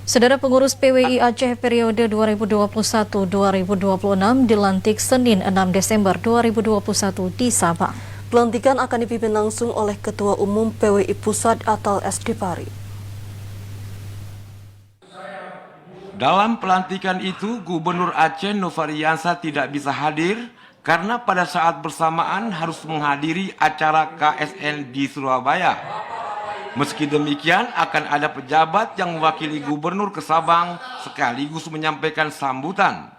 Saudara pengurus PWI Aceh periode 2021-2026 dilantik Senin 6 Desember 2021 di Sabang. Pelantikan akan dipimpin langsung oleh Ketua Umum PWI Pusat Atal Esdipari. Dalam pelantikan itu, Gubernur Aceh Nofriansah tidak bisa hadir karena pada saat bersamaan harus menghadiri acara KSN di Surabaya. Meski demikian, akan ada pejabat yang mewakili gubernur ke Sabang sekaligus menyampaikan sambutan.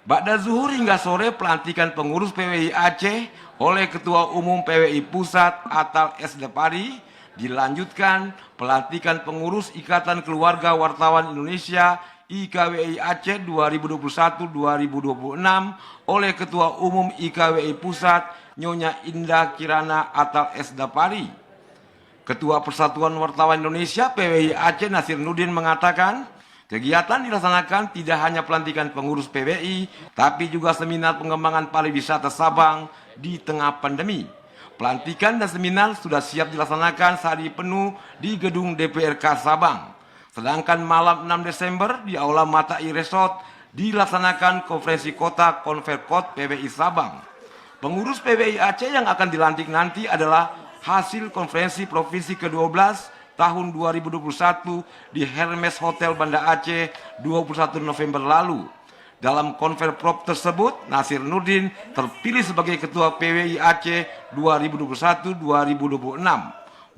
Ba'da zuhur hingga sore pelantikan pengurus PWI Aceh oleh Ketua Umum PWI Pusat Atal Esdipari, dilanjutkan pelantikan pengurus Ikatan Keluarga Wartawan Indonesia IKWI Aceh 2021-2026 oleh Ketua Umum IKWI Pusat Nyonya Indah Kirana Atal Esdipari. Ketua Persatuan Wartawan Indonesia PWI Aceh Nasir Nurdin mengatakan, kegiatan dilaksanakan tidak hanya pelantikan pengurus PWI, tapi juga seminar pengembangan pariwisata Sabang di tengah pandemi. Pelantikan dan seminar sudah siap dilaksanakan sehari penuh di gedung DPRK Sabang. Sedangkan malam 6 Desember di Aula Matai Resort dilaksanakan konferensi kota Konferkot PWI Sabang. Pengurus PWI Aceh yang akan dilantik nanti adalah hasil konferensi provinsi ke-12 tahun 2021 di Hermes Hotel Banda Aceh 21 November lalu. Dalam konferprop tersebut, Nasir Nurdin terpilih sebagai Ketua PWI Aceh 2021-2026.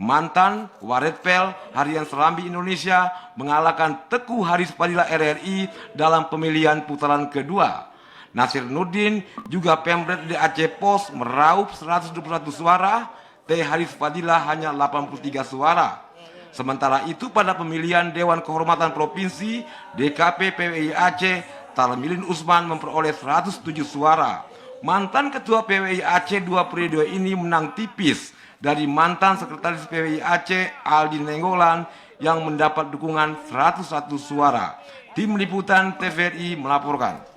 Mantan Waretpel Harian Serambi Indonesia mengalahkan Teguh Haris Fadilah RRI dalam pemilihan putaran kedua. Nasir Nurdin juga Pemret di Aceh Pos meraup 121 suara, T. Haris Fadilah hanya 83 suara. Sementara itu pada pemilihan Dewan Kehormatan Provinsi DKP PWI Aceh, Tarmilin Usman memperoleh 107 suara. Mantan Ketua PWI Aceh 2 periode ini menang tipis dari mantan Sekretaris PWI Aceh Aldi Nenggolan yang mendapat dukungan 101 suara. Tim Liputan TVRI melaporkan.